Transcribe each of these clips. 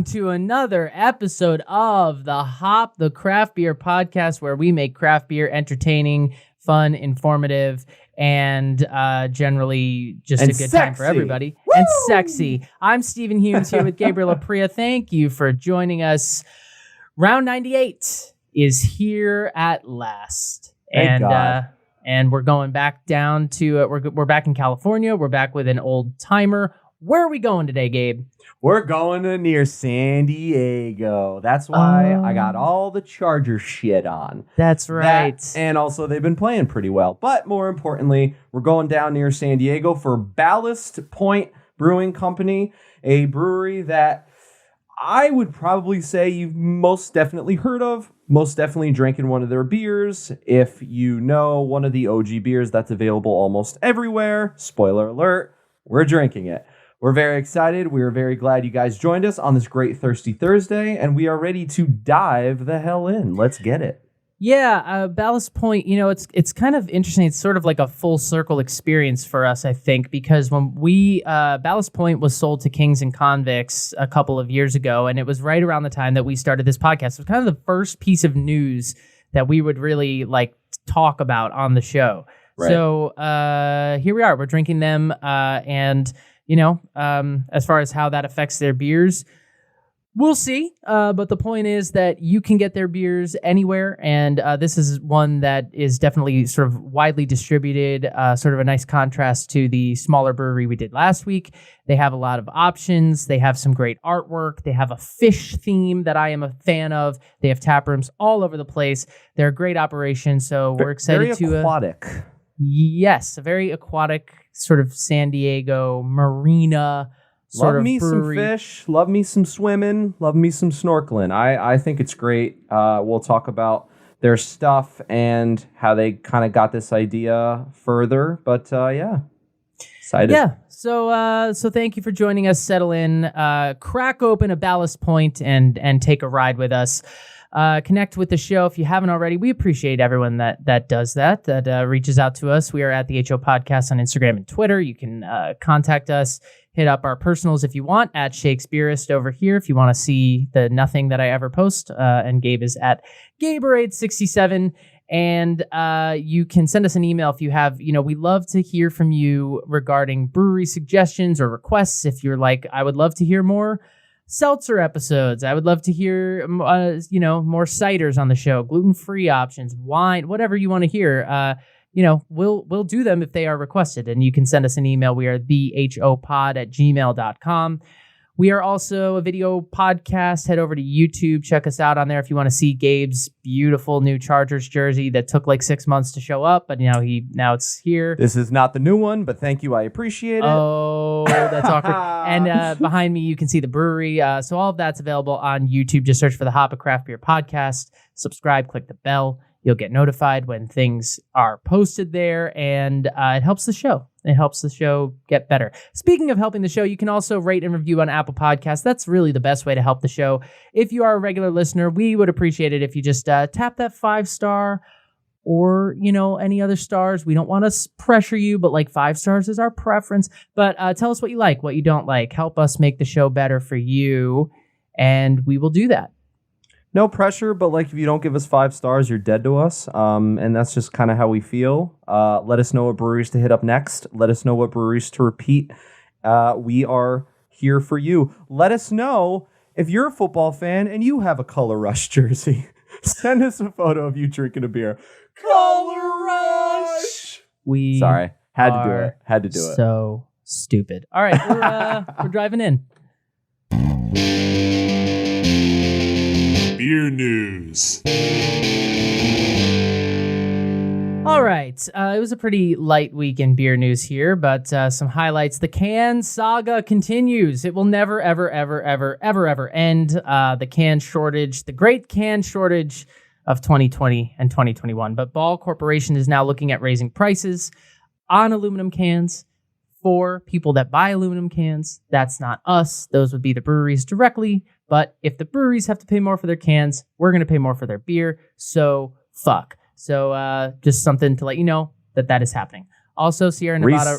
to another episode of the Craft Beer Podcast, where we make craft beer entertaining, fun, informative, and generally just a good time for everybody. Woo! And sexy. I'm Stephen Humes here with Gabriel Apria. Thank you for joining us. Round 98 is here at last. Thank God. And we're going back down to, we're back in California. We're back with an old timer. Where are we going today, Gabe? We're going to near San Diego. That's why I got all the Charger shit on. That's right. And also, they've been playing pretty well. But more importantly, we're going down near San Diego for Ballast Point Brewing Company, a brewery that I would probably say you've most definitely heard of, most definitely drinking one of their beers. If you know one of the OG beers that's available almost everywhere, spoiler alert, we're drinking it. We're very excited. We are very glad you guys joined us on this great Thirsty Thursday, and we are ready to dive the hell in. Let's get it. Yeah, Ballast Point, you know, it's kind of interesting. It's sort of like a full circle experience for us, I think, because when Ballast Point was sold to Kings and Convicts a couple of years ago, and it was right around the time that we started this podcast. It was kind of the first piece of news that we would really talk about on the show. Right. So here we are. We're drinking them, and as far as how that affects their beers, we'll see. But the point is that you can get their beers anywhere, and this is one that is definitely sort of widely distributed, sort of a nice contrast to the smaller brewery we did last week. They have a lot of options. They have some great artwork. They have a fish theme that I am a fan of. They have tap rooms all over the place. They're a great operation, so we're excited very aquatic. Yes, a very aquatic sort of San Diego marina sort love of me brewery. Some fish, love me some swimming, love me some snorkeling. I think it's great. We'll talk about their stuff and how they kind of got this idea further. But yeah, excited. Yeah. So thank you for joining us. Settle in, crack open a Ballast Point, and take a ride with us. Connect with the show if you haven't already. We appreciate everyone that does that reaches out to us. We are at the HO Podcast on Instagram and Twitter. You can contact us, hit up our personals if you want, at Shakespeareist over here if you want to see the nothing that I ever post. And Gabe is at Gaberade67. And you can send us an email if you have, we love to hear from you regarding brewery suggestions or requests. If you're like, I would love to hear more seltzer episodes. I would love to hear, more ciders on the show, gluten-free options, wine, whatever you want to hear. We'll do them if they are requested, and you can send us an email. We are thehopod@gmail.com. We are also a video podcast. Head over to YouTube. Check us out on there if you want to see Gabe's beautiful new Chargers jersey that took 6 months to show up, but now it's here. This is not the new one, but thank you. I appreciate it. Oh, that's awkward. And behind me, you can see the brewery. So all of that's available on YouTube. Just search for the Hop of Craft Beer Podcast. Subscribe, click the bell. You'll get notified when things are posted there, and it helps the show. It helps the show get better. Speaking of helping the show, you can also rate and review on Apple Podcasts. That's really the best way to help the show. If you are a regular listener, we would appreciate it if you just tap that 5-star or, any other stars. We don't want to pressure you, but 5 stars is our preference. But tell us what you like, what you don't like. Help us make the show better for you, and we will do that. No pressure, but if you don't give us 5 stars, you're dead to us. And that's just kind of how we feel. Let us know what breweries to hit up next. Let us know what breweries to repeat. We are here for you. Let us know if you're a football fan and you have a Color Rush jersey. Send us a photo of you drinking a beer. Color Rush! Sorry, had to do it. So stupid. All right, we're driving in. Beer news. All right. It was a pretty light week in beer news here, but some highlights. The can saga continues. It will never, ever, ever, ever, ever, ever end. The can shortage, the great can shortage of 2020 and 2021. But Ball Corporation is now looking at raising prices on aluminum cans for people that buy aluminum cans. That's not us. Those would be the breweries directly. But if the breweries have to pay more for their cans, we're going to pay more for their beer. So fuck. So just something to let you know that is happening. Also, Sierra Nevada.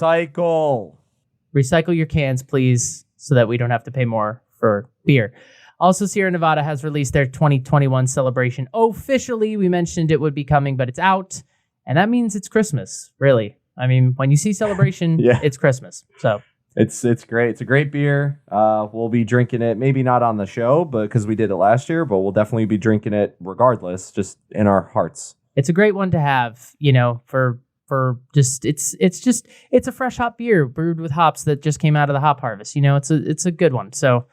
Recycle your cans, please, so that we don't have to pay more for beer. Also, Sierra Nevada has released their 2021 celebration. Officially, we mentioned it would be coming, but it's out. And that means it's Christmas, really. I mean, when you see celebration, it's Christmas. So it's great. It's a great beer. We'll be drinking it, maybe not on the show, but because we did it last year, but we'll definitely be drinking it regardless, just in our hearts. It's a great one to have, for just it's a fresh hop beer brewed with hops that just came out of the hop harvest. It's a good one. So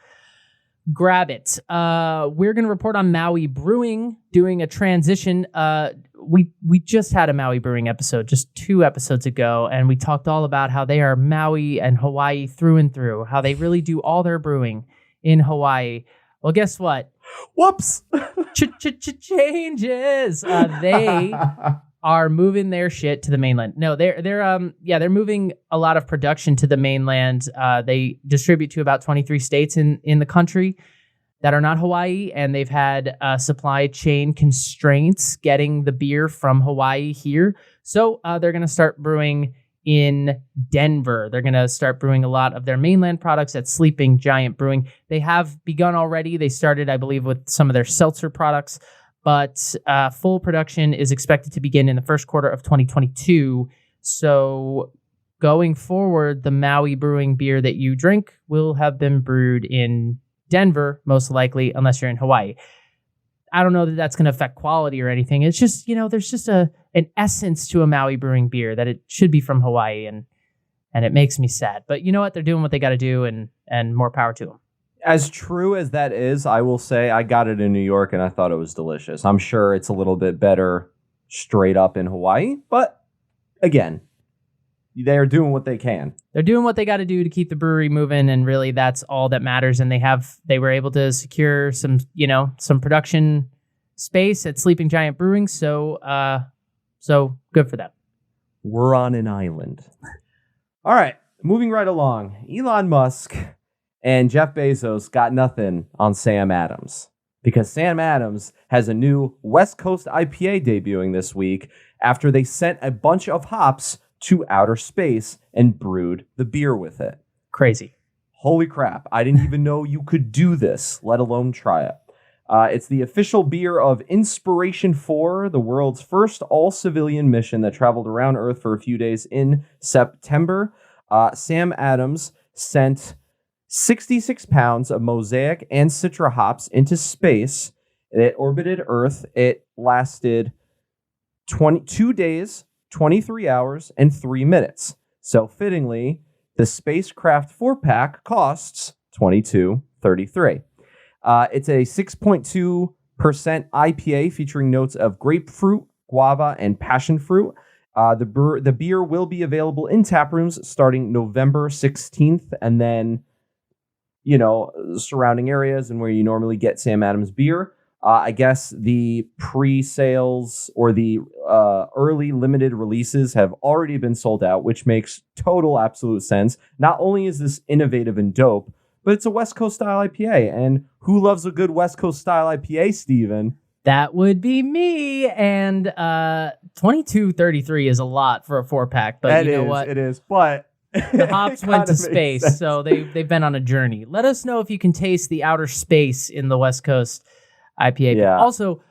grab it. We're going to report on Maui Brewing doing a transition. We just had a Maui Brewing episode just 2 episodes ago, and we talked all about how they are Maui and Hawaii through and through, how they really do all their brewing in Hawaii. Well, guess what? Whoops. Changes. They are moving their shit to the mainland. No, they're moving a lot of production to the mainland. They distribute to about 23 states in the country that are not Hawaii, and they've had supply chain constraints getting the beer from Hawaii here. So they're going to start brewing in Denver. They're going to start brewing a lot of their mainland products at Sleeping Giant Brewing. They have begun already. They started, I believe, with some of their seltzer products, but full production is expected to begin in the first quarter of 2022. So going forward, the Maui Brewing beer that you drink will have been brewed in Denver, most likely, unless you're in Hawaii. I don't know that that's going to affect quality or anything. It's just, there's just an essence to a Maui Brewing beer that it should be from Hawaii, and it makes me sad. But you know what? They're doing what they got to do, and more power to them. As true as that is, I will say I got it in New York, and I thought it was delicious. I'm sure it's a little bit better straight up in Hawaii, but again, they're doing what they can. They're doing what they got to do to keep the brewery moving, and really that's all that matters. And they were able to secure some production space at Sleeping Giant Brewing. So good for them. We're on an island. All right, moving right along. Elon Musk and Jeff Bezos got nothing on Sam Adams, because Sam Adams has a new West Coast IPA debuting this week after they sent a bunch of hops to outer space and brewed the beer with it. Crazy. Holy crap. I didn't even know you could do this, let alone try it. It's the official beer of Inspiration 4, the world's first all-civilian mission that traveled around Earth for a few days in September. Sam Adams sent 66 pounds of Mosaic and Citra hops into space. It orbited Earth. It lasted 22 days, 23 hours, and 3 minutes. So fittingly, the spacecraft 4-pack costs $22.33. It's a 6.2% IPA featuring notes of grapefruit, guava, and passion fruit. The beer will be available in taprooms starting November 16th, and then, surrounding areas and where you normally get Sam Adams beer. I guess the pre-sales or the early limited releases have already been sold out, which makes total absolute sense. Not only is this innovative and dope, but it's a West Coast style IPA. And who loves a good West Coast style IPA, Steven? That would be me. And $22.33 is a lot for a 4-pack, but what? It is, but the hops went to space, sense. So they've been on a journey. Let us know if you can taste the outer space in the West Coast IPA. Yeah. Also,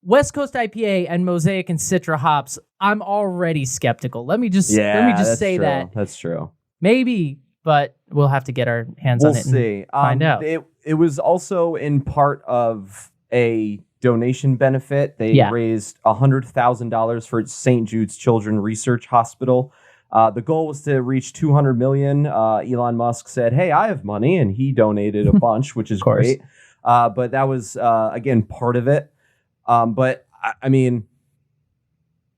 West Coast IPA and Mosaic and Citra hops, I'm already skeptical. Let me just say true. that. That's true. Maybe, but we'll have to get our hands on it and find out. It was also in part of a donation benefit. They raised $100,000 for St. Jude's Children's Research Hospital. The goal was to reach 200 million. Elon Musk said, "Hey, I have money," and he donated a bunch, which is great. But that was, again, part of it. But, I mean,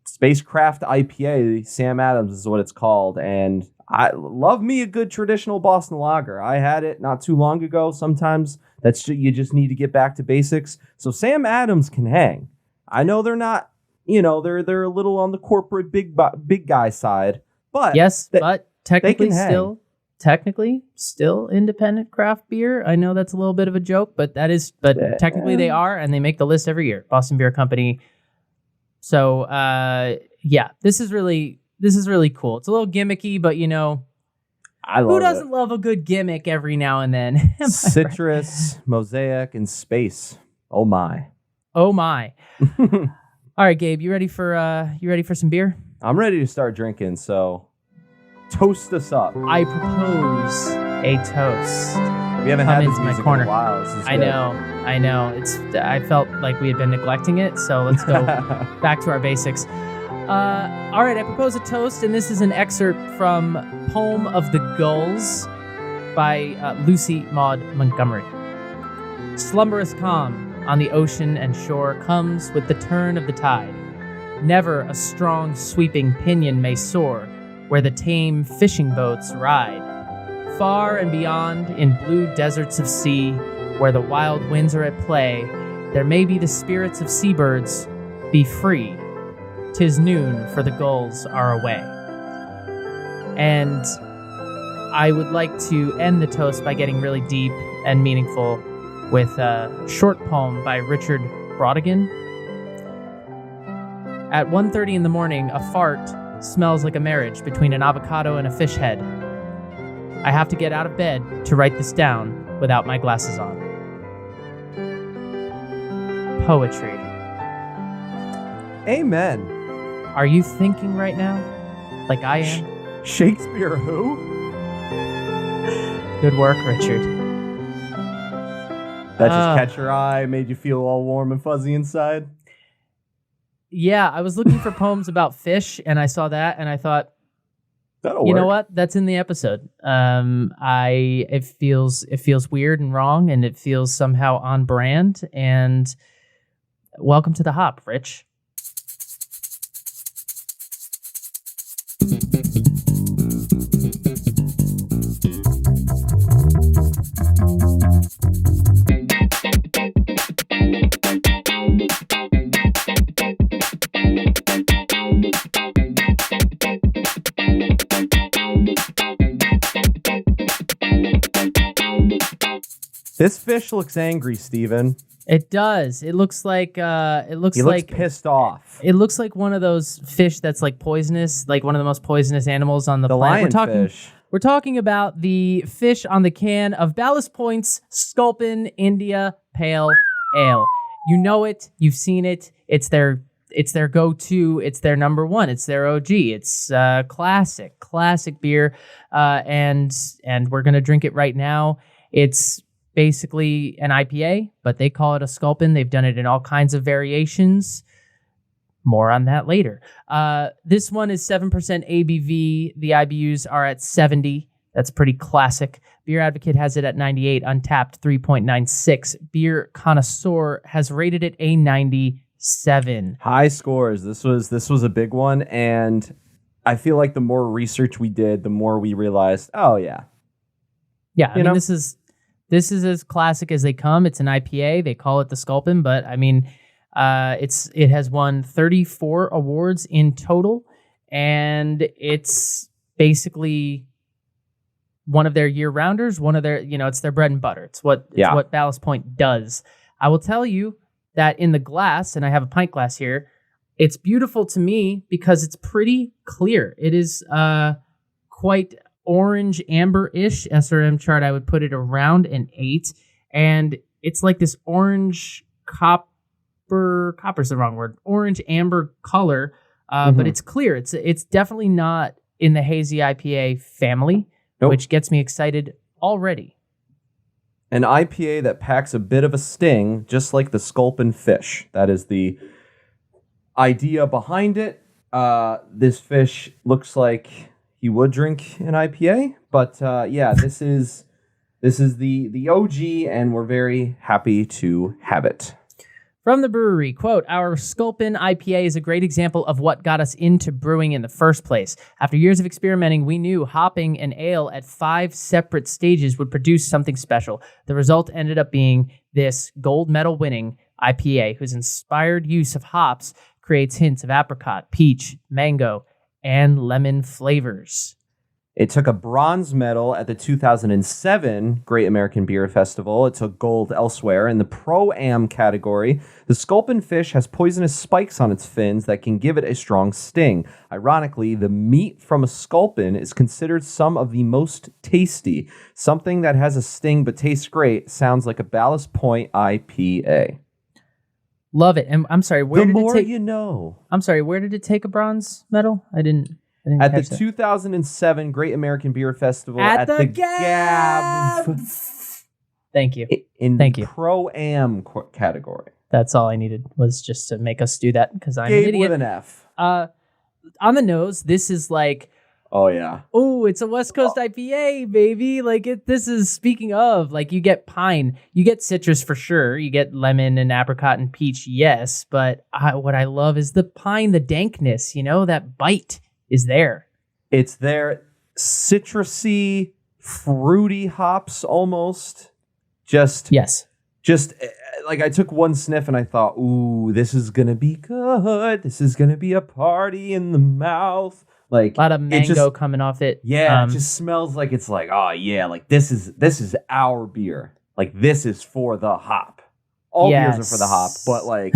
Spacecraft IPA, Sam Adams is what it's called. And I love me a good traditional Boston lager. I had it not too long ago. Sometimes you just need to get back to basics. So Sam Adams can hang. I know they're not, they're a little on the corporate big guy side. But yes, but technically still independent craft beer. I know that's a little bit of a joke, but technically they are, and they make the list every year. Boston Beer Company. So this is really cool. It's a little gimmicky, but I love Who doesn't love a good gimmick every now and then? Am I right? Citrus, mosaic, and space. Oh my. Oh my. All right, Gabe, you ready for some beer? I'm ready to start drinking, so toast us up. I propose a toast. We haven't Come had this into my music corner. in a while. This is I good. know. I felt like we had been neglecting it, so let's go back to our basics. All right, I propose a toast, and this is an excerpt from Poem of the Gulls by Lucy Maud Montgomery. Slumberous calm on the ocean and shore comes with the turn of the tide. Never a strong sweeping pinion may soar where the tame fishing boats ride. Far and beyond, in blue deserts of sea, where the wild winds are at play, there may be the spirits of seabirds. Be free. 'Tis noon, for the gulls are away. And I would like to end the toast by getting really deep and meaningful with a short poem by Richard Brautigan. At 1:30 in the morning, a fart smells like a marriage between an avocado and a fish head. I have to get out of bed to write this down without my glasses on. Poetry. Amen. Are you thinking right now? Like I am? Shakespeare who? Good work, Richard. That just catch your eye, made you feel all warm and fuzzy inside? Yeah, I was looking for poems about fish, and I saw that, and I thought, That'll you work. know what? That's in the episode. It feels weird and wrong, and it feels somehow on brand. And welcome to the hop, Rich. This fish looks angry, Steven. It does. It looks like He looks pissed off. It looks like one of those fish that's like poisonous, like one of the most poisonous animals on the planet. Lionfish. We're talking about the fish on the can of Ballast Point's Sculpin India Pale Ale. You know it. You've seen it. It's their go-to. It's their number one. It's their OG. It's classic beer, and we're gonna drink it right now. It's basically an IPA, but they call it a Sculpin. They've done it in all kinds of variations. More on that later. This one is 7% ABV. The IBUs are at 70. That's pretty classic. Beer Advocate has it at 98. Untapped 3.96. Beer Connoisseur has rated it a 97. High scores. This was a big one, and I feel like the more research we did, the more we realized, oh yeah. Yeah, I mean, this is as classic as they come. It's an IPA. They call it the Sculpin, but I mean, it has won 34 awards in total, and it's basically one of their year-rounders. One of their, it's their bread and butter. It's what Ballast Point does. I will tell you that in the glass, and I have a pint glass here, it's beautiful to me because it's pretty clear. It is quite orange amber-ish. SRM chart, I would put it around an 8, and it's like this orange copper's the wrong word, orange amber color, but it's clear. It's definitely not in the hazy IPA family, which gets me excited already. An IPA that packs a bit of a sting, just like the Sculpin Fish. That is the idea behind it. This fish looks like he would drink an IPA, but this is the OG, and we're very happy to have it. From the brewery, quote, "Our Sculpin IPA is a great example of what got us into brewing in the first place. After years of experimenting, we knew hopping an ale at 5 separate stages would produce something special. The result ended up being this gold medal winning IPA, whose inspired use of hops creates hints of apricot, peach, mango, and lemon flavors." It took a bronze medal at the 2007 Great American Beer Festival. It took gold elsewhere. In the Pro-Am category, the Sculpin Fish has poisonous spikes on its fins that can give it a strong sting. Ironically, the meat from a sculpin is considered some of the most tasty. Something that has a sting but tastes great sounds like a Ballast Point IPA. Love it. And I'm sorry, The more you know. I'm sorry, where did it take a bronze medal? I didn't At the catch that. 2007 Great American Beer Festival At the Gab. Thank you. Thank you. Pro-Am category. That's all I needed, was just to make us do that, because I'm Gabe an idiot. with an F. On the nose, this is like, oh yeah, it's a West Coast IPA, baby. Like this is, speaking of, like, you get pine, you get citrus for sure, you get lemon and apricot and peach, yes. But what I love is the pine, the dankness. That bite is there. It's there, citrusy, fruity hops almost. Just like, I took one sniff and I thought, ooh, this is gonna be good. This is gonna be a party in the mouth. Like, a lot of mango coming off it. Yeah, it just smells like, it's like, oh yeah, like this is our beer. Like, this is for the hop. All beers are for the hop, but like,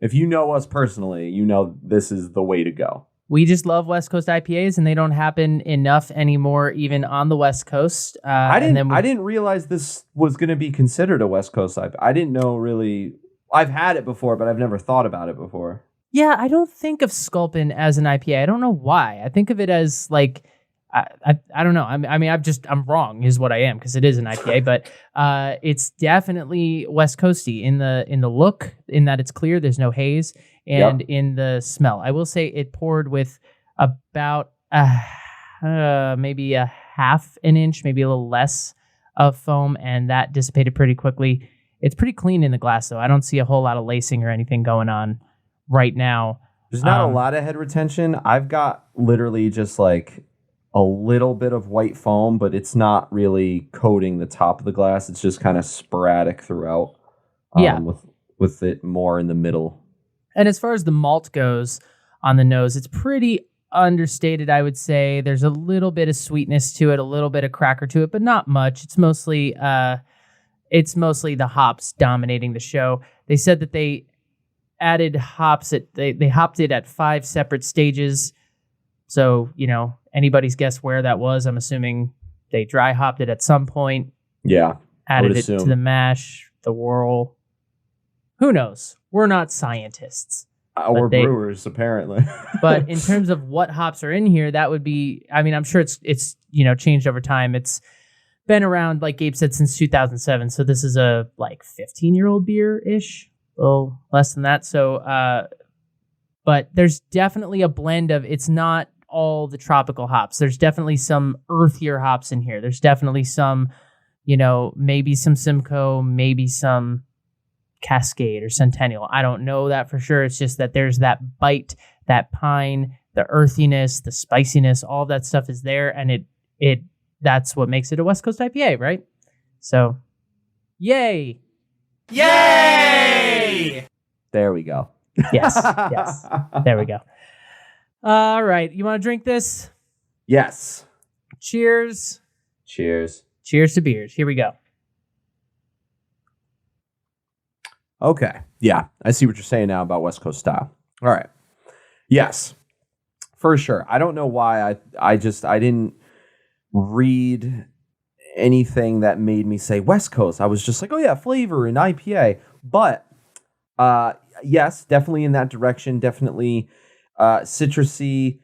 if you know us personally, you know this is the way to go. We just love West Coast IPAs, and they don't happen enough anymore, even on the West Coast. I didn't realize this was going to be considered a West Coast IPA. I didn't know really. I've had it before, but I've never thought about it before. Yeah, I don't think of Sculpin as an IPA. I don't know why. I think of it as like, I don't know. I'm wrong is what I am, because it is an IPA, but it's definitely West Coasty in the look, in that it's clear, there's no haze, and in the smell. I will say it poured with about maybe a half an inch, maybe a little less of foam, and that dissipated pretty quickly. It's pretty clean in the glass, though. I don't see a whole lot of lacing or anything going on right now. There's not a lot of head retention. I've got literally just like a little bit of white foam, but it's not really coating the top of the glass. It's just kind of sporadic throughout. With it more in the middle. And as far as the malt goes on the nose, it's pretty understated, I would say. There's a little bit of sweetness to it, a little bit of cracker to it, but not much. It's mostly the hops dominating the show. They said that they added hops they hopped it at 5 separate stages. So, anybody's guess where that was. I'm assuming they dry hopped it at some point. Yeah. Added it to the mash, the whirl. Who knows? We're not scientists. We're brewers, apparently. But in terms of what hops are in here, that would be, I'm sure it's changed over time. It's been around, like Gabe said, since 2007. So this is a 15-year-old beer-ish, a little less than that. So, but there's definitely a blend of, it's not all the tropical hops. There's definitely some earthier hops in here. There's definitely some, maybe some Simcoe, maybe some Cascade or Centennial. I don't know that for sure. It's just that there's that bite, that pine, the earthiness, the spiciness, all that stuff is there, and it that's what makes it a West Coast IPA, right? So, yay! There we go. Yes. There we go. All right, you want to drink this? Yes. Cheers. Cheers. Cheers to beers. Here we go. Okay. Yeah, I see what you're saying now about West Coast style. All right. Yes, for sure. I don't know why I didn't read anything that made me say West Coast. I was just like, oh yeah, flavor and IPA. But yes, definitely in that direction. Definitely citrusy,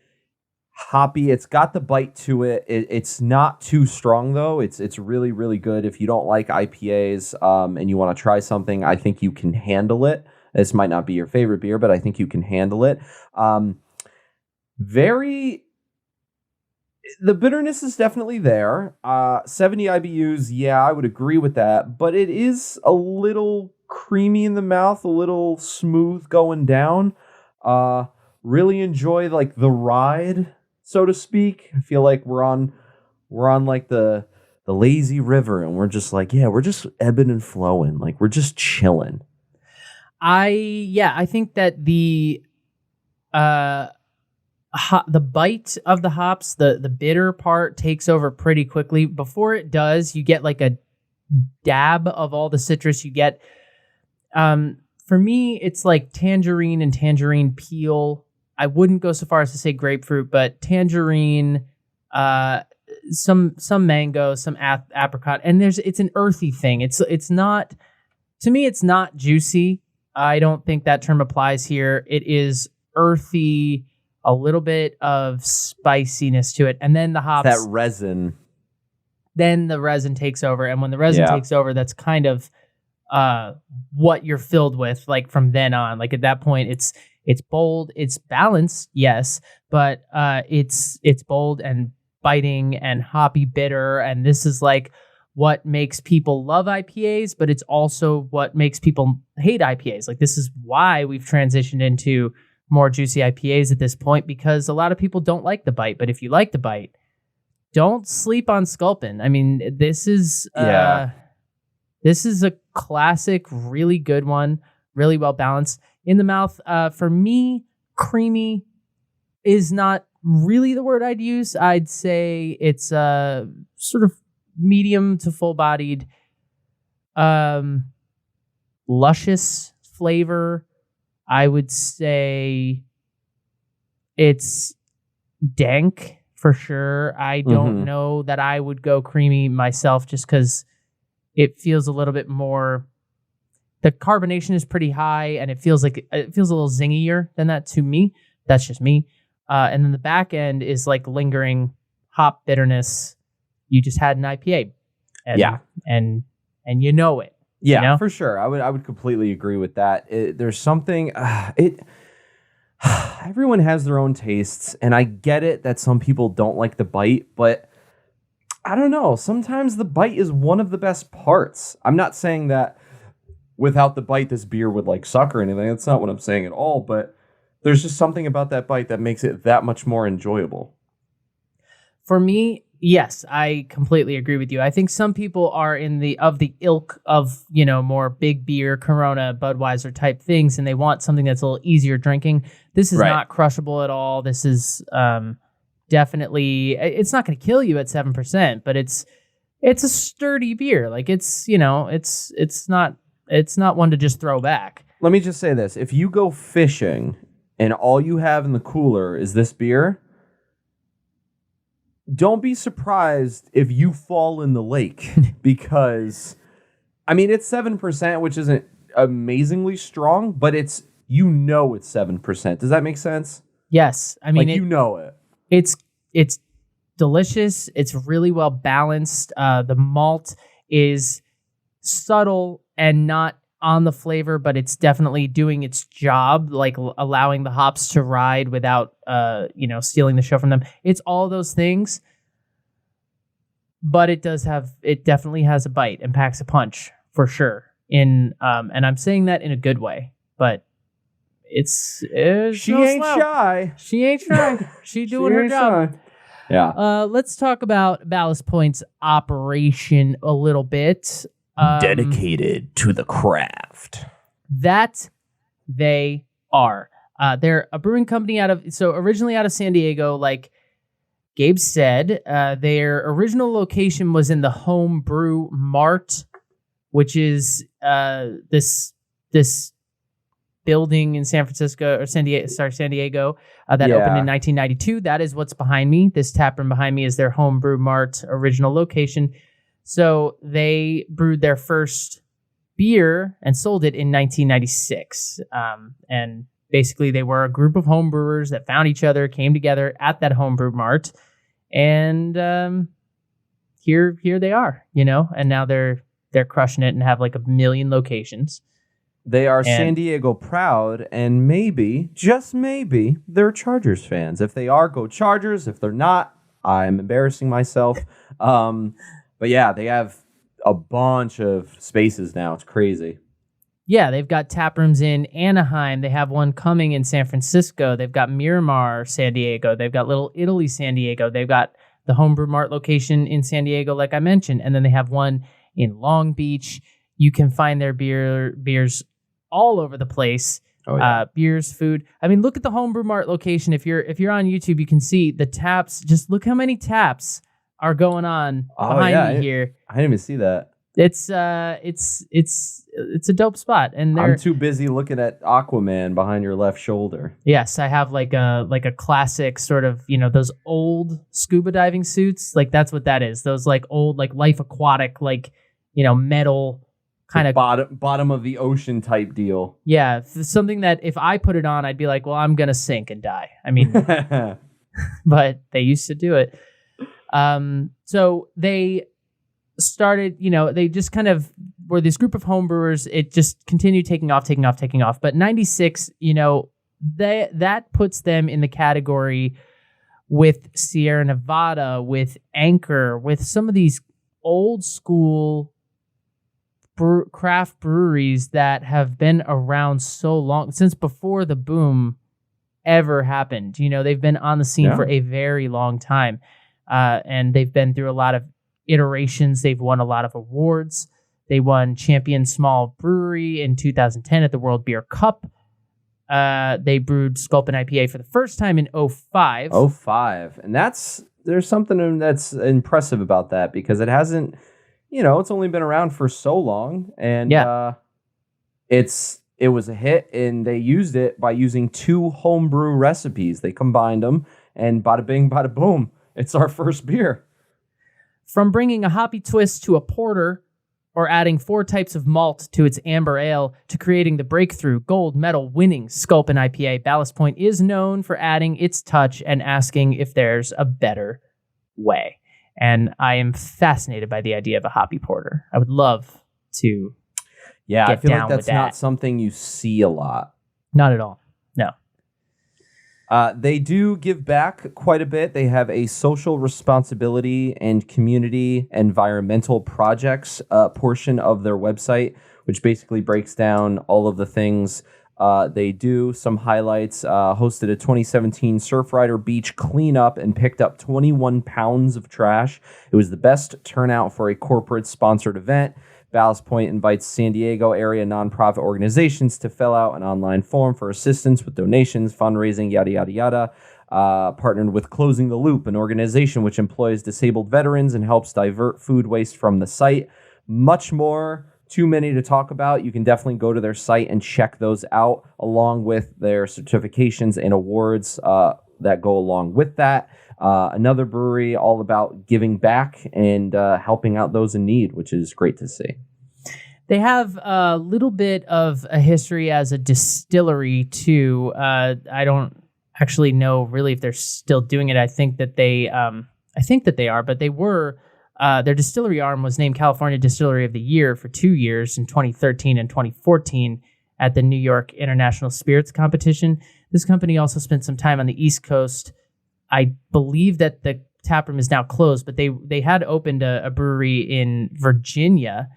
hoppy. It's got the bite to it. It's not too strong though. It's really, really good. If you don't like IPAs and you want to try something, I think you can handle it. This might not be your favorite beer, but I think you can handle it. The bitterness is definitely there. 70 IBUs, yeah, I would agree with that. But it is a little creamy in the mouth, a little smooth going down. Really enjoy the ride, so to speak. I feel like we're on like the lazy river, and we're just like, yeah, we're just ebbing and flowing, like we're just chilling. I think that the the bite of the hops, the bitter part takes over pretty quickly. Before it does, you get like a dab of all the citrus you get. For me, it's like tangerine and tangerine peel. I wouldn't go so far as to say grapefruit, but tangerine, some mango, some apricot, and it's an earthy thing. It's not, to me, it's not juicy. I don't think that term applies here. It is earthy, a little bit of spiciness to it, and then the hops. That resin. Then the resin takes over, and when the resin takes over, that's kind of what you're filled with, like from then on. Like at that point, it's bold, it's balanced, yes, but it's bold and biting and hoppy bitter, and this is like what makes people love IPAs, but it's also what makes people hate IPAs. Like this is why we've transitioned into more juicy IPAs at this point, because a lot of people don't like the bite. But if you like the bite, don't sleep on Sculpin. I mean, this is a classic, really good one, really well balanced. In the mouth, for me, creamy is not really the word I'd use. I'd say it's sort of medium to full-bodied, luscious flavor. I would say it's dank for sure. I don't know that I would go creamy myself, just because it feels a little bit more. The carbonation is pretty high, and it feels a little zingier than that to me. That's just me. And then the back end is like lingering hop bitterness. You just had an IPA. And you know it. Yeah, you know? For sure. I would completely agree with that. There's something everyone has their own tastes, and I get it that some people don't like the bite, but I don't know. Sometimes the bite is one of the best parts. I'm not saying that without the bite this beer would like suck or anything. That's not what I'm saying at all, but there's just something about that bite that makes it that much more enjoyable. For me, yes, I completely agree with you. I think some people are in the ilk of, more big beer, Corona, Budweiser type things, and they want something that's a little easier drinking. This is not crushable at all. This is definitely, it's not going to kill you at 7%, but it's a sturdy beer. Like it's not one to just throw back. Let me just say this. If you go fishing and all you have in the cooler is this beer, don't be surprised if you fall in the lake, because, I mean, it's 7%, which isn't amazingly strong, but it's 7%. Does that make sense? Yes. I mean, it. It's delicious. It's really well balanced. The malt is subtle and not on the flavor, but it's definitely doing its job, like allowing the hops to ride without, stealing the show from them. It's all those things, but it definitely has a bite and packs a punch for sure. And I'm saying that in a good way, but she ain't shy. She ain't shy. She doing her job. Shy. Yeah. Let's talk about Ballast Point's operation a little bit. Dedicated to the craft. That they are. They're a brewing company originally out of San Diego, like Gabe said. Their original location was in the Homebrew Mart, which is this building in San Diego that opened in 1992. That is what's behind me. This taproom behind me is their Homebrew Mart original location. So they brewed their first beer and sold it in 1996. And basically they were a group of homebrewers that found each other, came together at that Homebrew Mart, and here they are, and now they're crushing it and have like 1 million locations. They are San Diego proud, and maybe, just maybe, they're Chargers fans. If they are, go Chargers. If they're not, I'm embarrassing myself. But yeah, they have a bunch of spaces now. It's crazy. Yeah, they've got tap rooms in Anaheim. They have one coming in San Francisco. They've got Miramar, San Diego. They've got Little Italy, San Diego. They've got the Homebrew Mart location in San Diego, like I mentioned. And then they have one in Long Beach. You can find their beers all over the place. Oh, yeah. Beers, food. I mean, look at the Homebrew Mart location. If you're on YouTube, you can see the taps. Just look how many taps are going on behind me here. I didn't even see that. It's a dope spot, and I'm too busy looking at Aquaman behind your left shoulder. Yes, I have like a classic sort of, those old scuba diving suits. Like that's what that is. Those like old like Life Aquatic like metal kind of bottom of the ocean type deal. Yeah, something that if I put it on, I'd be like, well, I'm gonna sink and die. I mean, but they used to do it. So they started, they just kind of were this group of homebrewers. It just continued taking off. But 96, that puts them in the category with Sierra Nevada, with Anchor, with some of these old school craft breweries that have been around so long, since before the boom ever happened. They've been on the scene for a very long time. And they've been through a lot of iterations. They've won a lot of awards. They won Champion Small Brewery in 2010 at the World Beer Cup. They brewed Sculpin IPA for the first time in 2005. 2005. And there's something that's impressive about that, because it hasn't, it's only been around for so long, and it was a hit, and they used it by using 2 homebrew recipes. They combined them, and bada bing, bada boom. It's our first beer. From bringing a hoppy twist to a porter, or adding 4 types of malt to its amber ale, to creating the breakthrough gold medal winning Sculpin IPA, Ballast Point is known for adding its touch and asking if there's a better way. And I am fascinated by the idea of a hoppy porter. I would love to get I feel down like that's with that. not something you see a lot. Not at all. No. They do give back quite a bit. They have a social responsibility and community environmental projects portion of their website, which basically breaks down all of the things they do. Some highlights: hosted a 2017 Surfrider Beach cleanup and picked up 21 pounds of trash. It was the best turnout for a corporate sponsored event. Ballast Point invites San Diego area nonprofit organizations to fill out an online form for assistance with donations, fundraising, yada, yada, yada. Partnered with Closing the Loop, an organization which employs disabled veterans and helps divert food waste from the site. Much more. Too many to talk about. You can definitely go to their site and check those out, along with their certifications and awards that go along with that. Another brewery all about giving back and helping out those in need, which is great to see. They have a little bit of a history as a distillery too. I don't actually know really if they're still doing it. I think that they are, but they were. Their distillery arm was named California Distillery of the Year for 2 years in 2013 and 2014 at the New York International Spirits Competition. This company also spent some time on the East Coast. I believe that the taproom is now closed, but they had opened a brewery in Virginia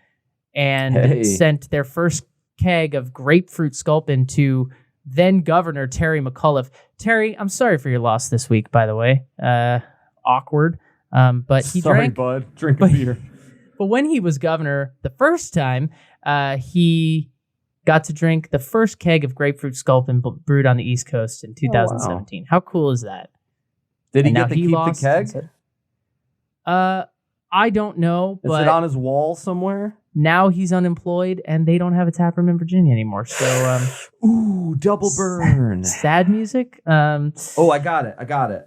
and sent their first keg of Grapefruit Sculpin to then Governor Terry McAuliffe. Terry, I'm sorry for your loss this week, by the way. Awkward. But he Sorry, bud. Drink a beer. But when he was governor the first time, he got to drink the first keg of Grapefruit Sculpin brewed on the East Coast in 2017. How cool is that? Did he get to keep the keg? I don't know. Is it on his wall somewhere? Now he's unemployed, and they don't have a taproom in Virginia anymore. So, ooh, double burn. Sad music. I got it.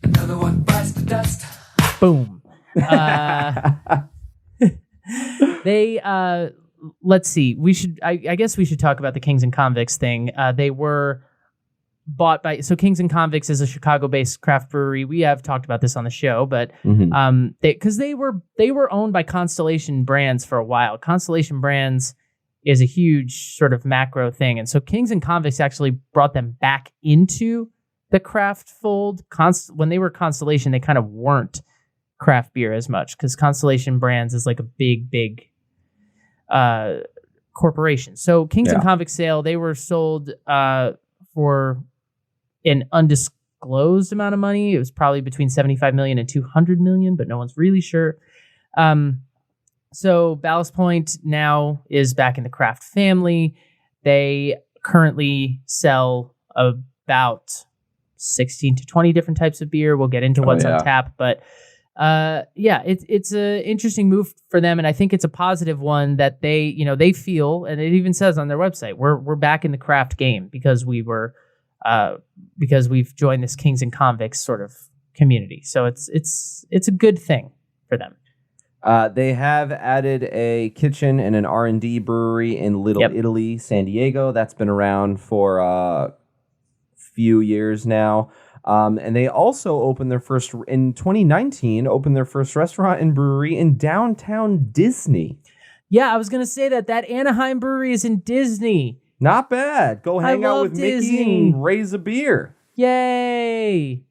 Another one bites the dust. Boom. They let's see. I guess we should talk about the Kings Convicts thing. They were bought by Kings Convicts is a Chicago-based craft brewery. We have talked about this on the show, but because they were owned by Constellation Brands for a while. Constellation Brands is a huge sort of macro thing, and so Kings Convicts actually brought them back into the craft fold. When they were Constellation, they kind of weren't craft beer as much, because Constellation Brands is like a big corporation. So Kings Convicts sale, they were sold for an undisclosed amount of money. It was probably between 75 million and 200 million, but no one's really sure. So Ballast Point now is back in the craft family. They currently sell about 16 to 20 different types of beer. We'll get into what's on tap, but it's an interesting move for them, and I think it's a positive one that they feel, and it even says on their website, we're back in the craft game because we've joined this Kings and Convicts sort of community. So it's a good thing for them. They have added a kitchen and an R&D brewery in Little Italy, San Diego. That's been around for a few years now. And they also opened in 2019, opened their first restaurant and brewery in downtown Disney. Yeah, I was going to say that Anaheim brewery is in Disney. Not bad. Go hang out with Disney. Mickey and raise a beer. Yay.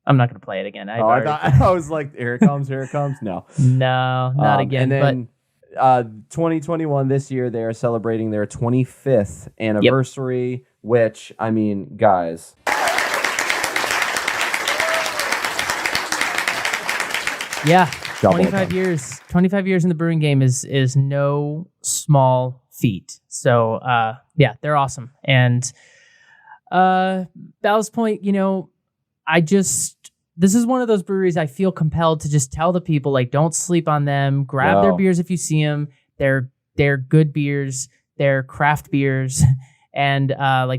I'm not going to play it again. I was like, here it comes. No. No, not again. And then 2021, this year, they are celebrating their 25th anniversary, which, I mean, guys. Yeah, 25 years. 25 years in the brewing game is no small feat. So, they're awesome. And Ballast Point, this is one of those breweries I feel compelled to just tell the people, like, don't sleep on them. Grab their beers if you see them. They're good beers. They're craft beers. And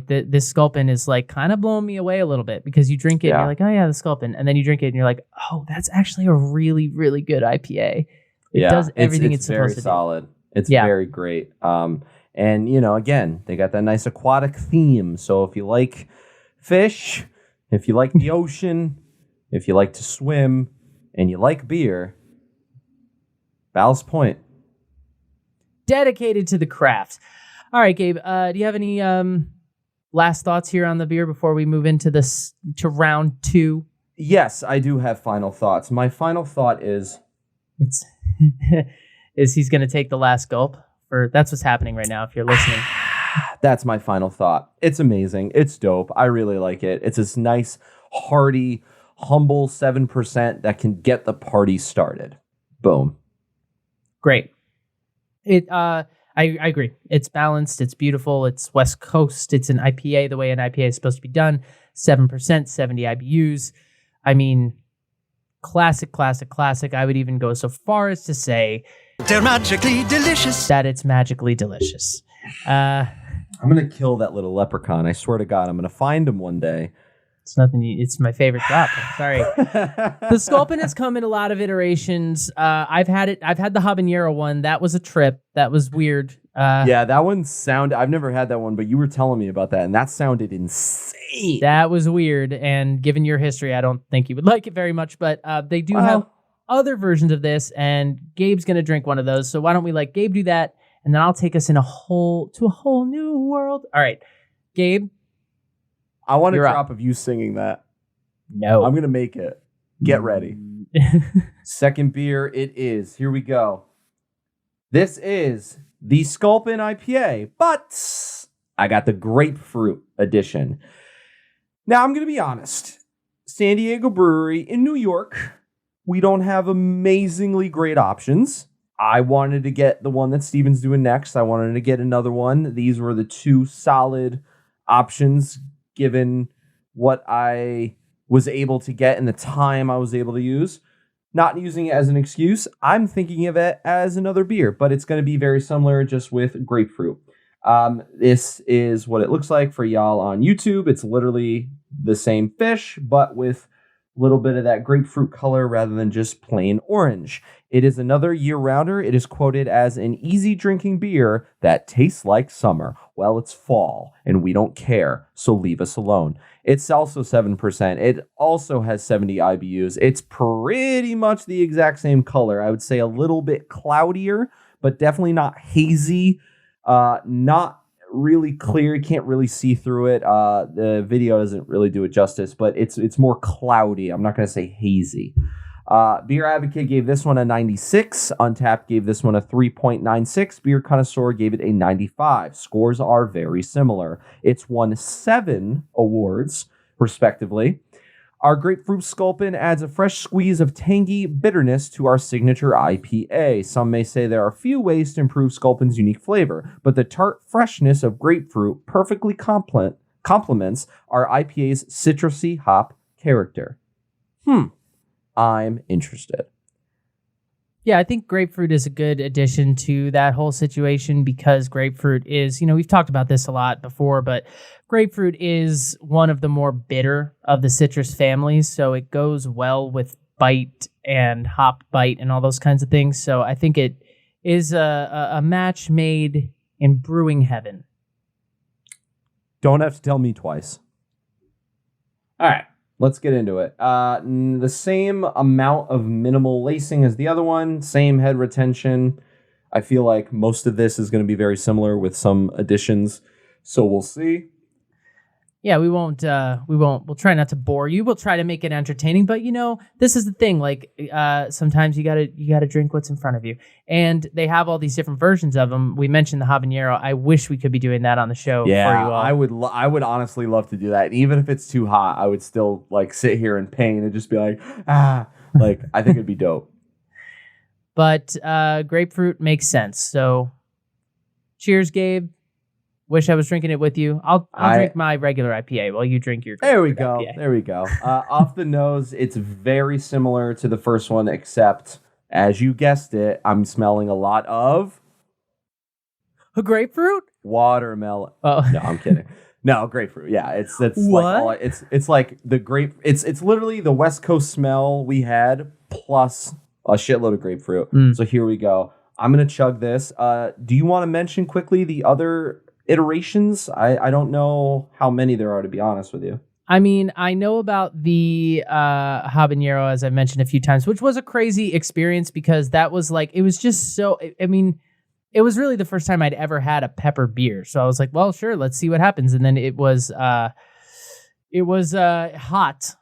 this Sculpin is like kind of blowing me away a little bit because you drink it and you're like, oh yeah, the Sculpin. And then you drink it and you're like, oh, that's actually a really, really good IPA. It does everything it's supposed to do. It's very solid. It's very great. And, again, they got that nice aquatic theme. So if you like fish, if you like the ocean, if you like to swim, and you like beer, Ballast Point. Dedicated to the craft. All right, Gabe, do you have any last thoughts here on the beer before we move into round 2? Yes, I do have final thoughts. My final thought is he's going to take the last gulp. That's what's happening right now if you're listening. That's my final thought. It's amazing. It's dope. I really like it. It's this nice, hearty, humble 7% that can get the party started. Boom. Great. I agree. It's balanced. It's beautiful. It's West Coast. It's an IPA the way an IPA is supposed to be done. 7%, 70 IBUs. I mean, classic. I would even go so far as to say they're magically delicious. That it's magically delicious. I'm going to kill that little leprechaun. I swear to God, I'm going to find him one day. It's my favorite drop. Sorry. The Sculpin has come in a lot of iterations. I've had the habanero one. That was a trip. That was weird. That one I've never had that one, but you were telling me about that, and that sounded insane. That was weird, and given your history, I don't think you would like it very much, but they do have other versions of this, and Gabe's going to drink one of those, so why don't we let Gabe do that, and then I'll take us to a whole new world. All right, Gabe. I want a drop of you singing that. No. I'm going to make it. Get ready. Second beer it is. Here we go. This is the Sculpin IPA, but I got the grapefruit edition. Now, I'm going to be honest. San Diego Brewery in New York, we don't have amazingly great options. I wanted to get the one that Steven's doing next. I wanted to get another one. These were the two solid options given what I was able to get and the time I was able to use. Not using it as an excuse, I'm thinking of it as another beer, but it's going to be very similar just with grapefruit. This is what it looks like for y'all on YouTube. It's literally the same fish, but with a little bit of that grapefruit color rather than just plain orange. It is another year-rounder. It is quoted as an easy drinking beer that tastes like summer. Well, it's fall, and we don't care, so leave us alone. It's also 7%. It also has 70 IBUs. It's pretty much the exact same color. I would say a little bit cloudier, but definitely not hazy. Not really clear. You can't really see through it. The video doesn't really do it justice, but it's more cloudy. I'm not going to say hazy. Beer Advocate gave this one a 96. Untapped gave this one a 3.96. Beer Connoisseur gave it a 95. Scores are very similar. It's won 7 awards, respectively. Our Grapefruit Sculpin adds a fresh squeeze of tangy bitterness to our signature IPA. Some may say there are few ways to improve Sculpin's unique flavor, but the tart freshness of grapefruit perfectly complements our IPA's citrusy hop character. I'm interested. Yeah, I think grapefruit is a good addition to that whole situation because grapefruit is, we've talked about this a lot before, but grapefruit is one of the more bitter of the citrus families, so it goes well with bite and hop bite and all those kinds of things. So I think it is a match made in brewing heaven. Don't have to tell me twice. All right. Let's get into it. The same amount of minimal lacing as the other one, same head retention. I feel like most of this is going to be very similar with some additions, so we'll see. Yeah, we won't. We'll try not to bore you. We'll try to make it entertaining. But this is the thing. Like sometimes you gotta drink what's in front of you, and they have all these different versions of them. We mentioned the habanero. I wish we could be doing that on the show. Yeah, for you all. I would honestly love to do that. And even if it's too hot, I would still sit here in pain and just be like, I think it'd be dope. But grapefruit makes sense. So, cheers, Gabe. Wish I was drinking it with you. I'll drink my regular IPA while you drink your. There we go. IPA. There we go. Off the nose, it's very similar to the first one, except, as you guessed it, I'm smelling a lot of a grapefruit. Watermelon. Oh no, I'm kidding. No, grapefruit. Yeah, it's what? It's like the grape. It's literally the West Coast smell we had plus a shitload of grapefruit. So here we go. I'm gonna chug this. Do you want to mention quickly the other iterations? I don't know how many there are, to be honest with you. I mean, I know about the habanero, as I mentioned a few times, which was a crazy experience because that was it was just so, I mean, it was really the first time I'd ever had a pepper beer. So I was like, well, sure, let's see what happens. And then it was hot,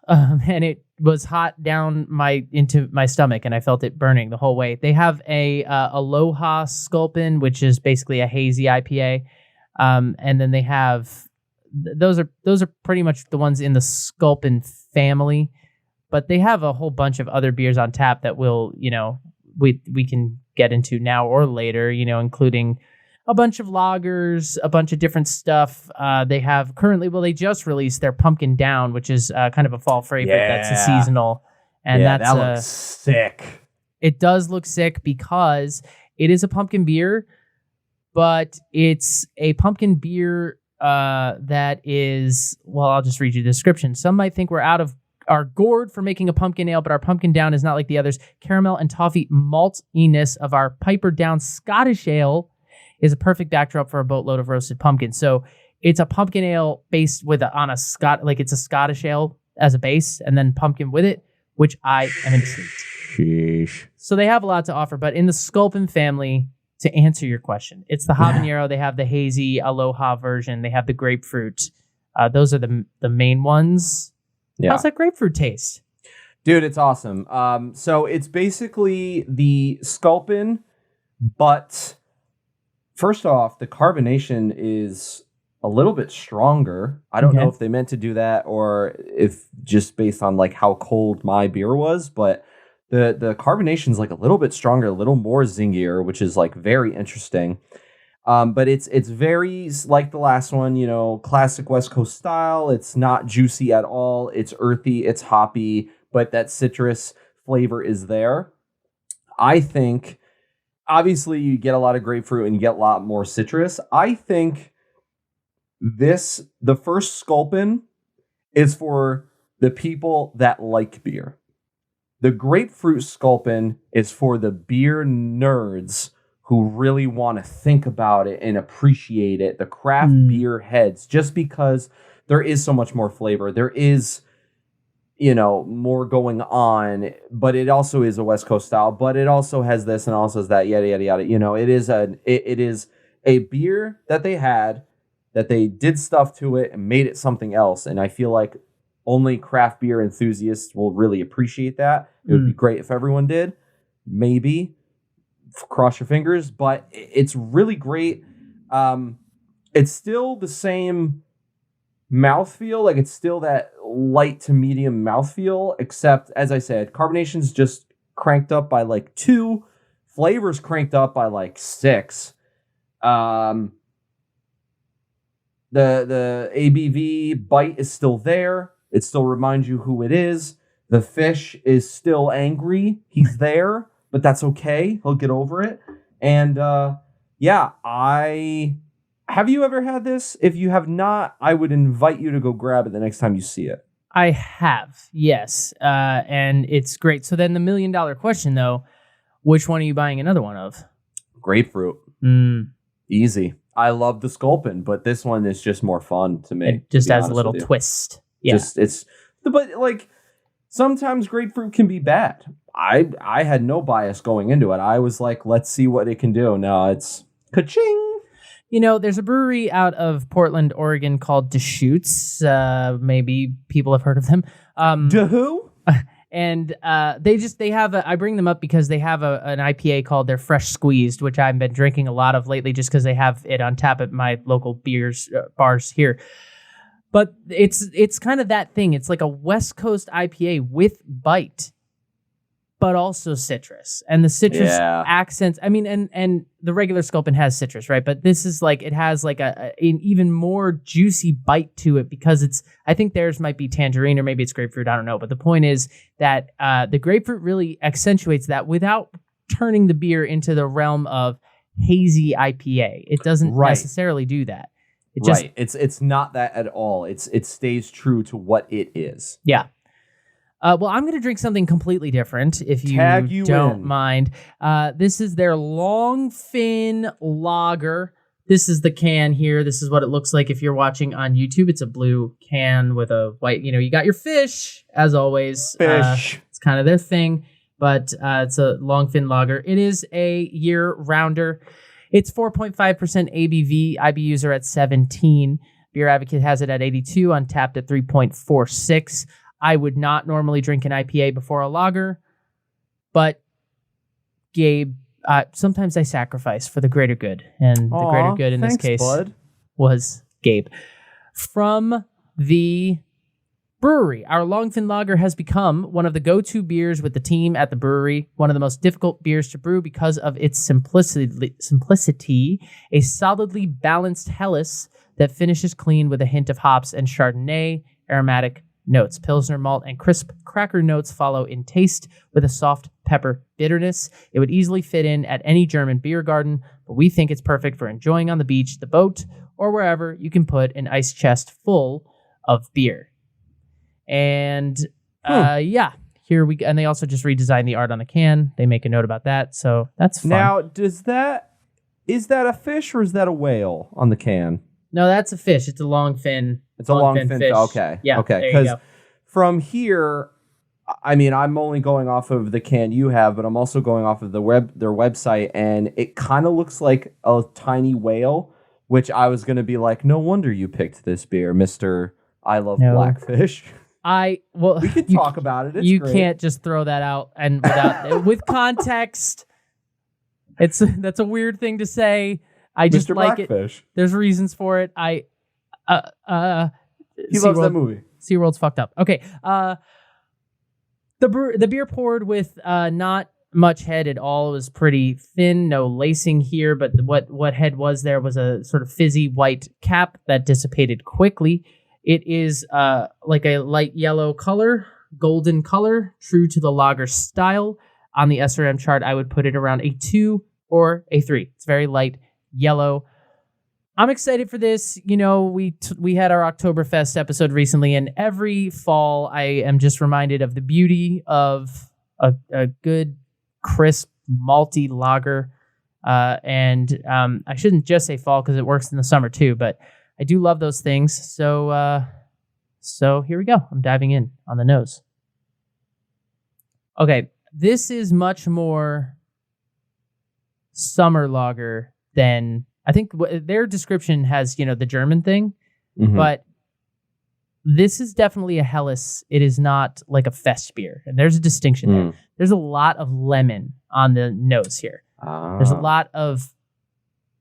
and it was hot down into my stomach, and I felt it burning the whole way. They have a Aloha Sculpin, which is basically a hazy IPA. And then they have those are pretty much the ones in the Sculpin family, but they have a whole bunch of other beers on tap that we can get into now or later, including a bunch of lagers, a bunch of different stuff. They have currently, they just released their Pumpkin Down, which is kind of a fall favorite. Yeah. That's a seasonal, and that looks sick. It does look sick because it is a pumpkin beer. But it's a pumpkin beer that is, I'll just read you the description. Some might think we're out of our gourd for making a pumpkin ale, but our pumpkin down is not like the others. Caramel and toffee maltiness of our Piper Down Scottish ale is a perfect backdrop for a boatload of roasted pumpkin. So it's a pumpkin ale based it's a Scottish ale as a base and then pumpkin with it, which I am intrigued. Sheesh. So they have a lot to offer, but in the Sculpin family, to answer your question, it's the habanero. They have the hazy Aloha version. They have the grapefruit. Those are the main ones. Yeah. How's that grapefruit taste? Dude, it's awesome. So it's basically the Sculpin, but first off, the carbonation is a little bit stronger. I don't know if they meant to do that or if just based on how cold my beer was, but the carbonation's a little bit stronger, a little more zingier, which is very interesting. But it's very like the last one, classic West Coast style. It's not juicy at all. It's earthy, it's hoppy, but that citrus flavor is there. I think obviously you get a lot of grapefruit and you get a lot more citrus. I think the first Sculpin is for the people that like beer. The Grapefruit Sculpin is for the beer nerds who really want to think about it and appreciate it, the craft beer heads, just because there is so much more flavor. There is, more going on, but it also is a West Coast style, but it also has this and also has that, yada, yada, yada. It is a beer that they had, that they did stuff to it and made it something else. And I feel like only craft beer enthusiasts will really appreciate that. It would be great if everyone did. Maybe. Cross your fingers. But it's really great. It's still the same mouthfeel. It's still that light to medium mouthfeel, except, as I said, carbonation's just cranked up by like 2. Flavor's cranked up by like 6. The ABV bite is still there. It still reminds you who it is. The fish is still angry. He's there, but that's okay. He'll get over it. And have you ever had this? If you have not, I would invite you to go grab it the next time you see it. I have, yes. And it's great. So then the $1 million question, though, which one are you buying another one of? Grapefruit. Easy. I love the Sculpin, but this one is just more fun to me. It just has a little twist. Yeah. But like sometimes grapefruit can be bad. I had no bias going into it. I was like, let's see what it can do. No, it's ka-ching. You know, there's a brewery out of Portland, Oregon called Deschutes. Maybe people have heard of them. Who? And they have I bring them up because they have an IPA called their Fresh Squeezed, which I've been drinking a lot of lately just because they have it on tap at my local bars here. But it's kind of that thing. It's like a West Coast IPA with bite, but also citrus. And the citrus accents, I mean, and the regular Sculpin has citrus, right? But this is like, it has like an even more juicy bite to it because I think theirs might be tangerine or maybe it's grapefruit. I don't know. But the point is that the grapefruit really accentuates that without turning the beer into the realm of hazy IPA. It doesn't necessarily do that. It's not that at all. It stays true to what it is. Yeah. Well, I'm going to drink something completely different, if you don't mind. This is their Longfin Lager. This is the can here. This is what it looks like if you're watching on YouTube. It's a blue can with a white, you got your fish, as always. Fish. It's kind of their thing, but it's a Longfin Lager. It is a year-rounder. It's 4.5% ABV. IBUs are at 17. Beer Advocate has it at 82, Untapped at 3.46. I would not normally drink an IPA before a lager, but Gabe, sometimes I sacrifice for the greater good. And the greater good in this case was Gabe. From the brewery, our Longfin Lager has become one of the go-to beers with the team at the brewery, one of the most difficult beers to brew because of its simplicity, a solidly balanced Helles that finishes clean with a hint of hops and Chardonnay aromatic notes. Pilsner malt and crisp cracker notes follow in taste with a soft pepper bitterness. It would easily fit in at any German beer garden, but we think it's perfect for enjoying on the beach, the boat, or wherever you can put an ice chest full of beer. And here we go. And they also just redesigned the art on the can. They make a note about that, so that's fun. Now, is that a fish or is that a whale on the can? No, that's a fish. It's a longfin. It's a longfin fish. Okay. Yeah. Okay. Because from here, I mean, I'm only going off of the can you have, but I'm also going off of their website, and it kind of looks like a tiny whale, which I was going to be like, no wonder you picked this beer, Mr. I Love Blackfish. We could talk about it. It's great. Can't just throw that out and without with context. That's a weird thing to say. I just Mr. like Blackfish. It. There's reasons for it. He loves that movie. SeaWorld's fucked up. Okay. The beer poured with not much head at all. It was pretty thin, no lacing here, but what head was there was a sort of fizzy white cap that dissipated quickly. It is like a light yellow color, golden color, true to the lager style. On the SRM chart, I would put it around a 2 or a 3. It's very light yellow. I'm excited for this. We had our Oktoberfest episode recently, and every fall I am just reminded of the beauty of a good, crisp, malty lager. And I shouldn't just say fall because it works in the summer too, but I do love those things. So here we go. I'm diving in on the nose. Okay, this is much more summer lager than I think their description has, the German thing, but this is definitely a Helles. It is not like a fest beer, and there's a distinction there. There's a lot of lemon on the nose here. There's a lot of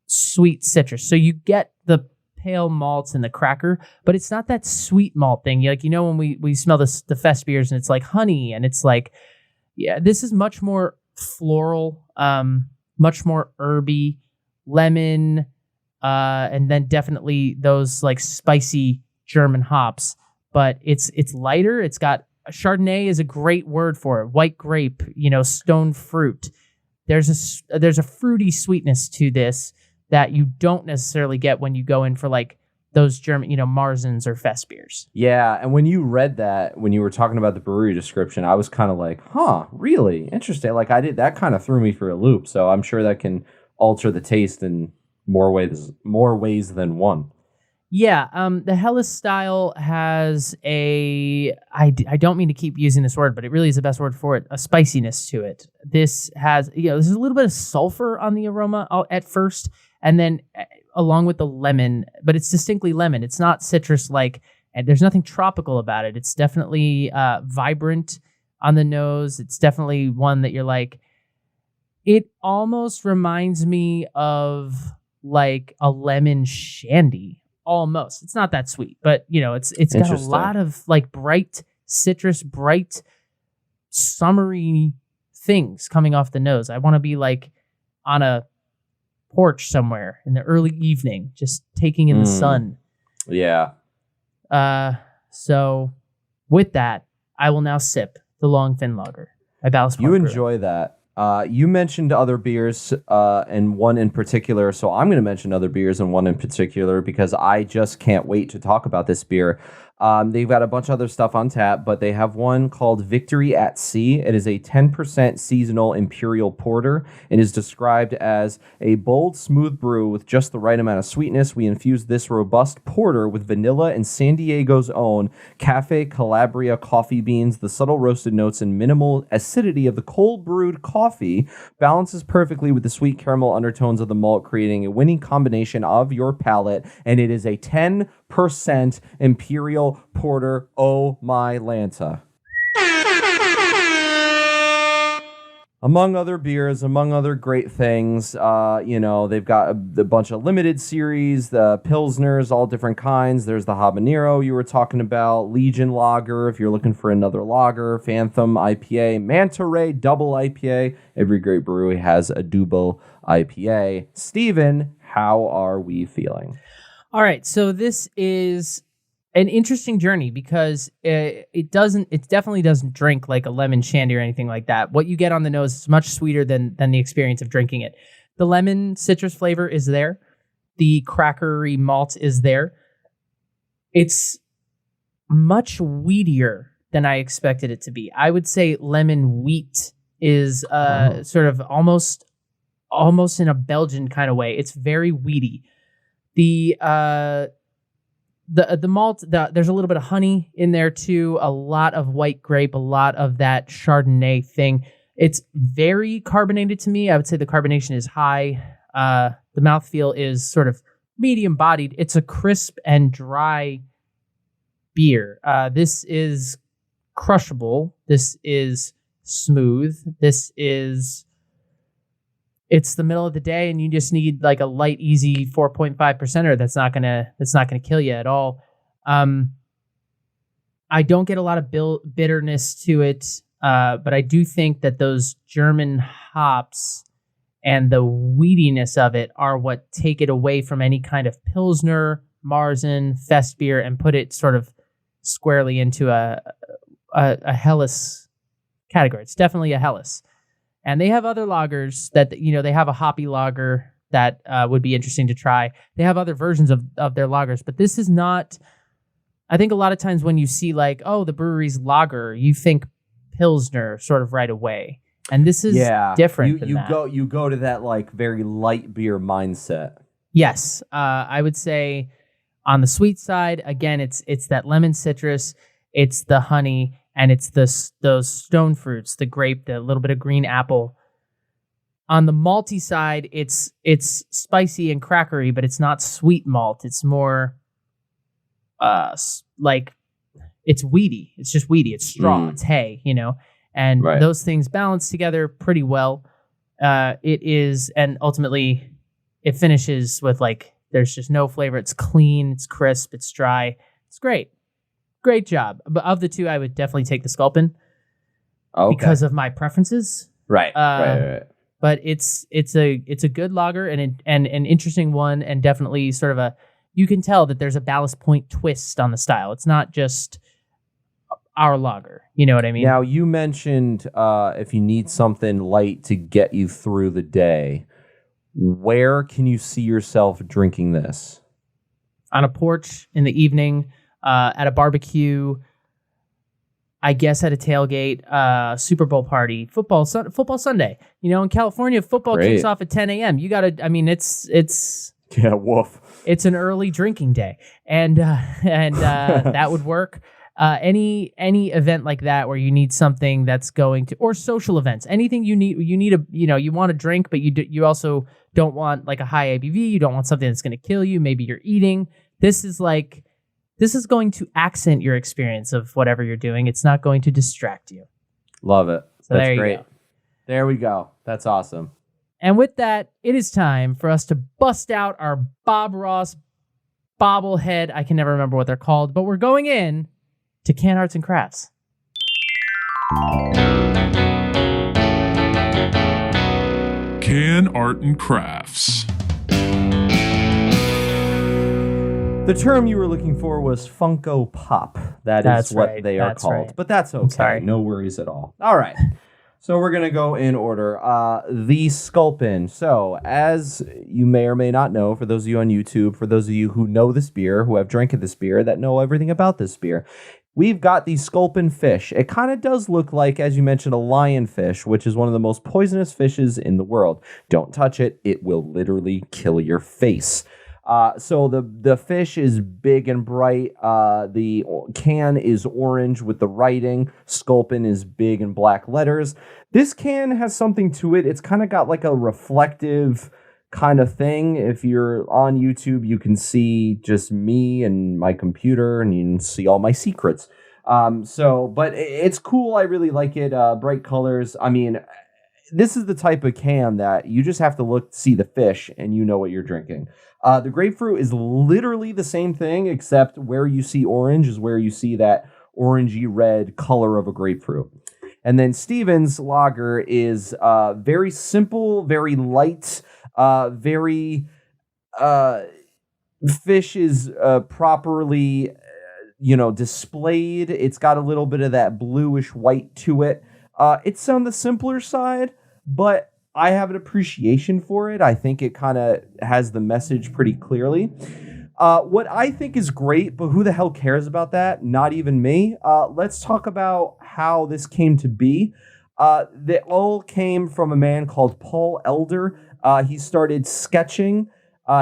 sweet citrus, so you get the pale malts in the cracker, but it's not that sweet malt thing. Like, when we smell the fest beers and it's like honey, and it's like, yeah, this is much more floral, much more herby, lemon, and then definitely those like spicy German hops. But it's lighter. It's got Chardonnay is a great word for it. White grape, stone fruit. There's a fruity sweetness to this that you don't necessarily get when you go in for like those German, Marzens or Fest beers. Yeah, and when you read that, when you were talking about the brewery description, I was kind of like, huh, really? Interesting. Like that kind of threw me for a loop. So I'm sure that can alter the taste in more ways than one. Yeah, the Helles style has I don't mean to keep using this word, but it really is the best word for it, a spiciness to it. This has, there's a little bit of sulfur on the aroma at first, and then along with the lemon, but it's distinctly lemon. It's not citrus and there's nothing tropical about it. It's definitely vibrant on the nose. It's definitely one that you're like, it almost reminds me of like a lemon shandy. Almost. It's not that sweet, but it's got a lot of like bright citrus, bright summery things coming off the nose. I want to be like on a porch somewhere in the early evening, just taking in the sun. Yeah. So with that, I will now sip the Longfin Lager by Ballast Point Brewing. Enjoy that. You mentioned other beers and one in particular, so I'm going to mention other beers and one in particular because I just can't wait to talk about this beer. They've got a bunch of other stuff on tap, but they have one called Victory at Sea. It is a 10% seasonal imperial porter. It is described as a bold, smooth brew with just the right amount of sweetness. We infused this robust porter with vanilla and San Diego's own Cafe Calabria coffee beans. The subtle roasted notes and minimal acidity of the cold brewed coffee balances perfectly with the sweet caramel undertones of the malt, creating a winning combination of your palate. And it is a 10% imperial porter. Oh my Lanta. Among other beers, among other great things, they've got a bunch of limited series, the Pilsners, all different kinds. There's the Habanero you were talking about, Legion Lager if you're looking for another lager, Phantom IPA, Manta Ray Double IPA. Every great brewery has a double IPA. Steven, how are we feeling? All right, so this is an interesting journey because it definitely doesn't drink like a lemon shandy or anything like that. What you get on the nose is much sweeter than the experience of drinking it. The lemon citrus flavor is there. The crackery malt is there. It's much wheatier than I expected it to be. I would say lemon wheat is sort of almost in a Belgian kind of way. It's very wheaty. The malt, there's a little bit of honey in there too, a lot of white grape, a lot of that Chardonnay thing. It's very carbonated to me. I would say the carbonation is high. The mouthfeel is sort of medium bodied. It's a crisp and dry beer. This is crushable. This is smooth. It's the middle of the day and you just need like a light, easy 4.5%er that's not gonna kill you at all. I don't get a lot of bitterness to it, but I do think that those German hops and the wheatiness of it are what take it away from any kind of Pilsner, Marzen, Fest beer and put it sort of squarely into a Helles category. It's definitely a Helles. And they have other lagers that, they have a hoppy lager that would be interesting to try. They have other versions of their lagers, but this is not, I think a lot of times when you see like, oh, the brewery's lager, you think Pilsner sort of right away. And this is different than that. You go to that like very light beer mindset. Yes. I would say on the sweet side, again, it's that lemon citrus, it's the honey, and it's those stone fruits, the grape, the little bit of green apple. On the malty side, it's spicy and crackery, but it's not sweet malt. It's more like it's weedy. It's just weedy. It's straw. It's hay, and those things balance together pretty well. It is, and ultimately, it finishes with like There's just no flavor. It's clean. It's crisp. It's dry. It's great. Great job. But of the two, I would definitely take the Sculpin because of my preferences. Right. Right. But it's a good lager and an interesting one, and definitely sort of you can tell that there's a Ballast Point twist on the style. It's not just our lager. You know what I mean? Now, you mentioned if you need something light to get you through the day, where can you see yourself drinking this? On a porch in the evening, at a barbecue, I guess at a tailgate, Super Bowl party, football Sunday. You know, in California, football kicks off at 10 a.m. You got to, I mean, it's yeah, woof. It's an early drinking day, and that would work. Any event like that where you need something that's going to, or social events, anything you need you want to drink, but you also don't want like a high ABV. You don't want something that's going to kill you. Maybe you're eating. This is going to accent your experience of whatever you're doing. It's not going to distract you. Love it. So that's great. Go. There we go. That's awesome. And with that, it is time for us to bust out our Bob Ross bobblehead. I can never remember what they're called, but we're going in to Can Arts and Crafts. Can Art and Crafts. The term you were looking for was Funko Pop. That's what right. they are That's called. right. But that's okay. Sorry. No worries at all. All right. So we're going to go in order. The Sculpin. So as you may or may not know, for those of you on YouTube, for those of you who know this beer, who have drank this beer, that know everything about this beer, we've got the Sculpin Fish. It kind of does look like, as you mentioned, a lionfish, which is one of the most poisonous fishes in the world. Don't touch it. It will literally kill your face. So the fish is big and bright. The can is orange with the writing. Sculpin is big and black letters. This can has something to it. It's kind of got like a reflective kind of thing. If you're on YouTube, you can see just me and my computer, and you can see all my secrets. But it's cool. I really like it. Bright colors. I mean, this is the type of can that you just have to see the fish, and you know what you're drinking. The grapefruit is literally the same thing, except where you see orange is where you see that orangey red color of a grapefruit. And then Stevens Lager is very simple, very light, very fish is properly displayed. It's got a little bit of that bluish white to it. It's on the simpler side, but I have an appreciation for it. I think it kind of has the message pretty clearly. What I think is great, but who the hell cares about that? Not even me. Let's talk about how this came to be. They all came from a man called Paul Elder. He started sketching.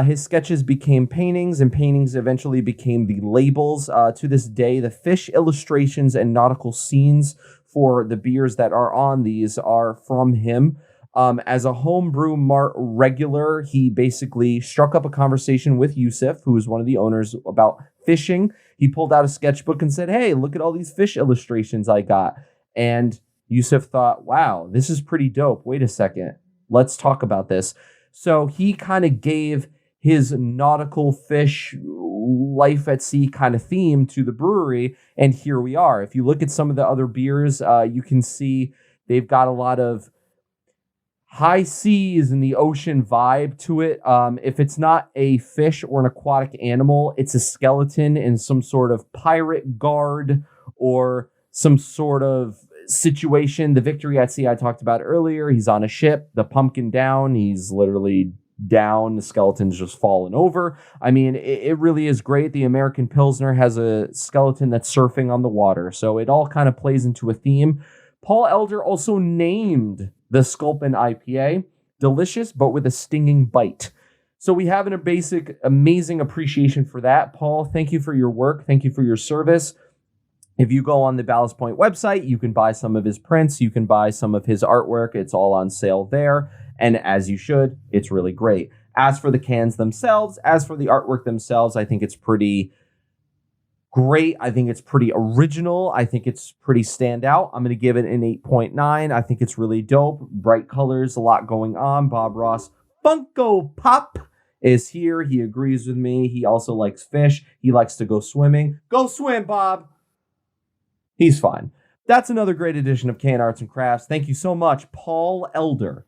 His sketches became paintings, and paintings eventually became the labels. To this day, the fish illustrations and nautical scenes for the beers that are on these are from him. As a homebrew mart regular, he basically struck up a conversation with Yusuf, who is one of the owners, about fishing. He pulled out a sketchbook and said, "Hey, look at all these fish illustrations I got." And Yusuf thought, "Wow, this is pretty dope. Wait a second. Let's talk about this." So he kind of gave his nautical fish life at sea kind of theme to the brewery. And here we are. If you look at some of the other beers, you can see they've got a lot of high seas and the ocean vibe to it. If it's not a fish or an aquatic animal, it's a skeleton in some sort of pirate guard or some sort of situation. The Victory at Sea I talked about earlier, he's on a ship, the pumpkin down, he's literally down, the skeleton's just fallen over. I mean, it really is great. The American Pilsner has a skeleton that's surfing on the water, so it all kind of plays into a theme. Paul Elder also named the Sculpin IPA delicious, but with a stinging bite. So we have a basic, amazing appreciation for that. Paul, thank you for your work. Thank you for your service. If you go on the Ballast Point website, you can buy some of his prints. You can buy some of his artwork. It's all on sale there. And as you should, it's really great. As for the cans themselves, as for the artwork themselves, I think it's pretty great. I think it's pretty original. I think it's pretty standout. I'm going to give it an 8.9. I think it's really dope. Bright colors, a lot going on. Bob Ross Funko Pop is here. He agrees with me. He also likes fish. He likes to go swimming. Go swim, Bob. He's fine. That's another great edition of Can Arts and Crafts. Thank you so much, Paul Elder.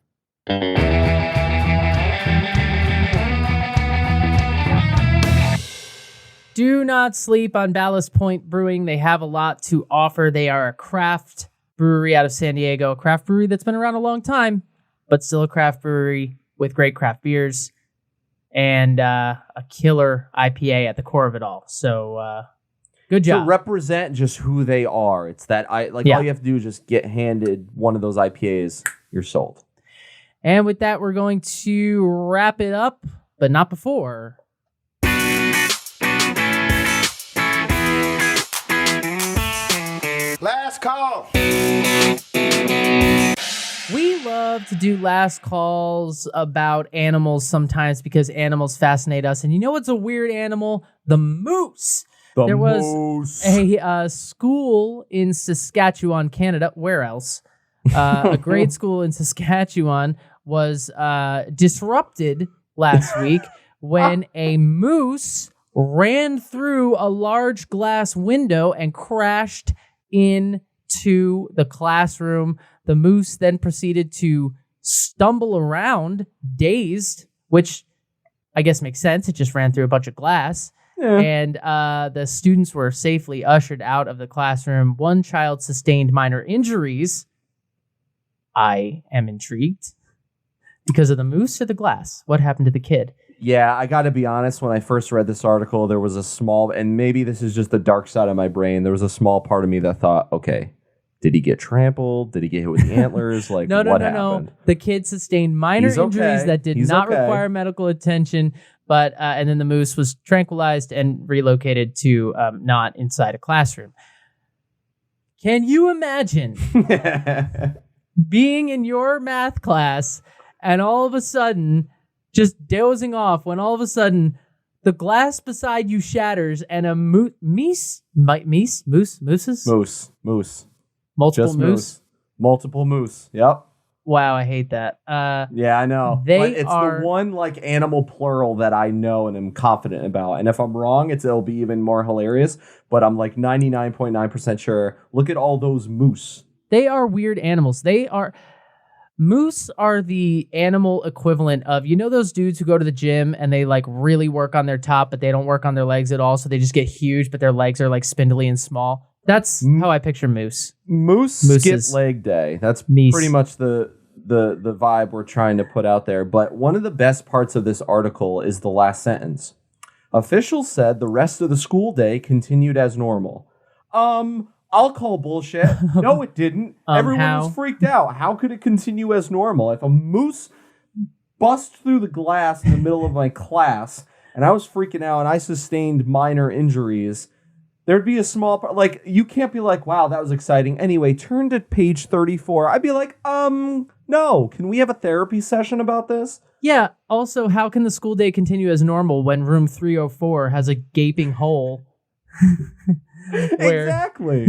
Do not sleep on Ballast Point Brewing. They have a lot to offer. They are a craft brewery out of San Diego, a craft brewery that's been around a long time, but still a craft brewery with great craft beers and a killer IPA at the core of it all. So good job. To represent just who they are. It's that all you have to do is just get handed one of those IPAs, you're sold. And with that, we're going to wrap it up, but not before. Last call. We love to do last calls about animals sometimes because animals fascinate us. And you know what's a weird animal? The moose. There was a school in Saskatchewan, Canada. Where else? A grade school in Saskatchewan was disrupted last week when a moose ran through a large glass window and crashed into the classroom. The moose then proceeded to stumble around, dazed, which I guess makes sense. It just ran through a bunch of glass. Yeah. And the students were safely ushered out of the classroom. One child sustained minor injuries. I am intrigued. Because of the moose or the glass? What happened to the kid? Yeah, I got to be honest. When I first read this article, there was a small, and maybe this is just the dark side of my brain, there was a small part of me that thought, okay, did he get trampled? Did he get hit with the antlers? Like, what happened? No. The kid sustained minor injuries that did not require medical attention, but and then the moose was tranquilized and relocated to not inside a classroom. Can you imagine being in your math class and all of a sudden just dozing off when all of a sudden the glass beside you shatters and a moose. Multiple moose. Yep. Wow, I hate that. Yeah, I know. It's the one like animal plural that I know and am confident about. And if I'm wrong, it'll be even more hilarious. But I'm like 99.9% sure. Look at all those moose. They are weird animals. Moose are the animal equivalent of, you know, those dudes who go to the gym and they like really work on their top, but they don't work on their legs at all. So they just get huge, but their legs are like spindly and small. That's how I picture moose. Moose skip leg day. That's pretty much the vibe we're trying to put out there. But one of the best parts of this article is the last sentence. Officials said the rest of the school day continued as normal. I'll call bullshit. No, it didn't. Everyone was freaked out. How could it continue as normal? If a moose bust through the glass in the middle of my class and I was freaking out and I sustained minor injuries, there'd be a small part. Like, you can't be like, wow, that was exciting. Anyway, turn to page 34. I'd be like, no. Can we have a therapy session about this? Yeah. Also, how can the school day continue as normal when room 304 has a gaping hole? Exactly.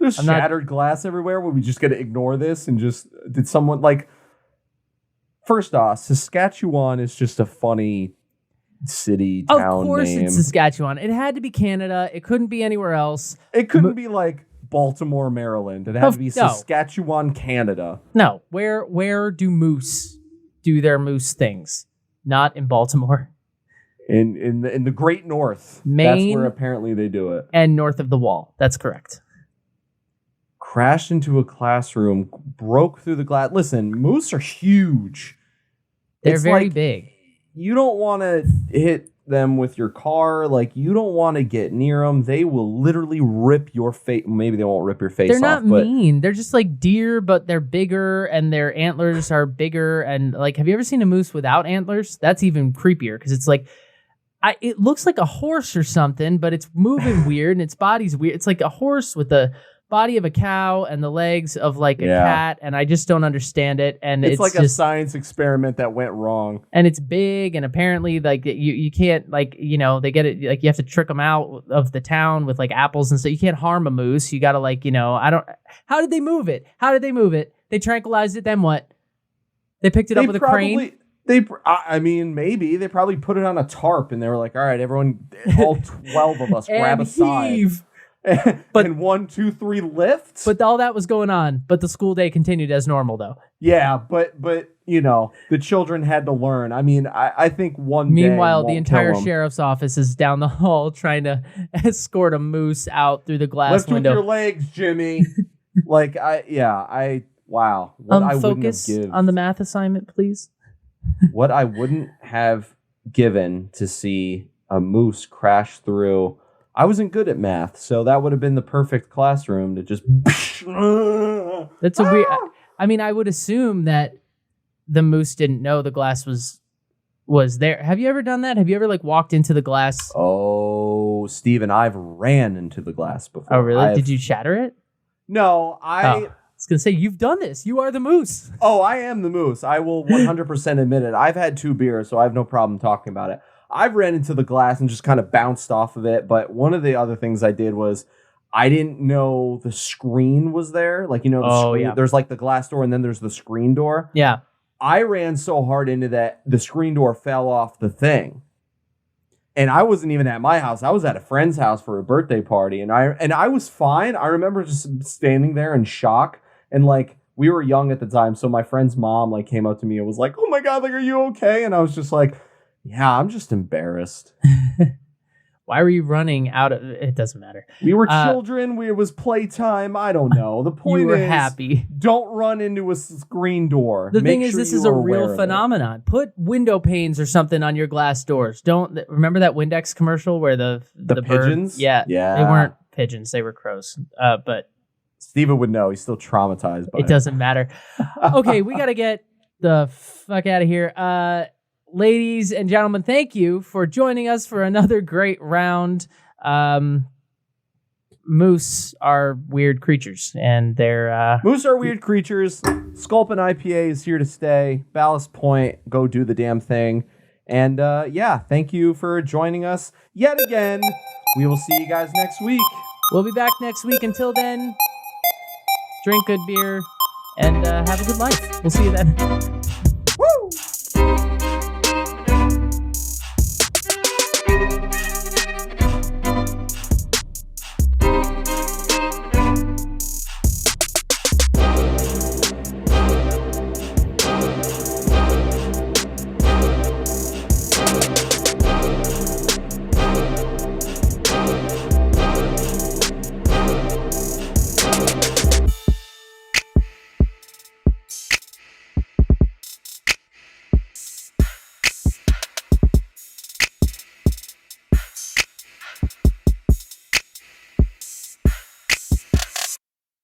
There's shattered glass everywhere. Would we just got to ignore this and just did someone like? First off, Saskatchewan is just a funny city town name. Of course, it's Saskatchewan. It had to be Canada. It couldn't be anywhere else. It couldn't be like Baltimore, Maryland. It had to be Saskatchewan, Canada. No, where do moose do their moose things? Not in Baltimore. In the Great North, Maine, that's where apparently they do it. And north of the wall. That's correct. Crashed into a classroom, broke through the glass. Listen, moose are huge. They're very big. You don't want to hit them with your car. Like, you don't want to get near them. They will literally rip your face. Maybe they won't rip your face off. They're not mean. They're just like deer, but they're bigger and their antlers are bigger. And like, have you ever seen a moose without antlers? That's even creepier because it's like, it looks like a horse or something, but it's moving weird and its body's weird. It's like a horse with the body of a cow and the legs of like a cat, and I just don't understand it. And it's like a science experiment that went wrong. And it's big, and apparently like you can't, like, you know, they get it, like you have to trick them out of the town with like apples and stuff. You can't harm a moose. You got to, like, you know, how did they move it? They tranquilized it, then what? They picked it up with a crane? I mean, maybe they probably put it on a tarp and they were like, all right, everyone, all 12 of us grab a side. Heave. And 1, 2, 3 lifts. But all that was going on. But the school day continued as normal, though. Yeah, but you know, the children had to learn. I mean, I think one Meanwhile, day the entire sheriff's office is down the hall trying to escort a moose out through the glass window. Lift with your legs, Jimmy. Wow. What I wouldn't have Focus given on the math assignment, please. What I wouldn't have given to see a moose crash through. I wasn't good at math, so that would have been the perfect classroom to just. That's a weird. I mean, I would assume that the moose didn't know the glass was there. Have you ever done that? Have you ever walked into the glass? Oh, Steven, I've ran into the glass before. Oh, really? Did you shatter it? No, I was going to say, you've done this. You are the moose. Oh, I am the moose. I will 100% admit it. I've had 2 beers, so I have no problem talking about it. I've ran into the glass and just kind of bounced off of it. But one of the other things I did was I didn't know the screen was there. The screen. Yeah. There's the glass door and then there's the screen door. Yeah. I ran so hard into that, the screen door fell off the thing. And I wasn't even at my house. I was at a friend's house for a birthday party. And I was fine. I remember just standing there in shock. And we were young at the time. So my friend's mom came up to me and was like, oh my God, are you okay? And I was just like, yeah, I'm just embarrassed. Why were you running out of it? Doesn't matter. We were children. It was playtime. I don't know. The point you were is, happy. Don't run into a screen door. The thing is, this is a real phenomenon. Put window panes or something on your glass doors. Don't remember that Windex commercial where the pigeons? Bird, yeah, they weren't pigeons. They were crows. But Steven would know. He's still traumatized by it. It doesn't matter. Okay, we got to get the fuck out of here. Ladies and gentlemen, thank you for joining us for another great round. Moose are weird creatures, and they're... Moose are weird creatures. Sculpin IPA is here to stay. Ballast Point, go do the damn thing. And thank you for joining us yet again. We will see you guys next week. We'll be back next week. Until then, drink good beer and have a good life. We'll see you then.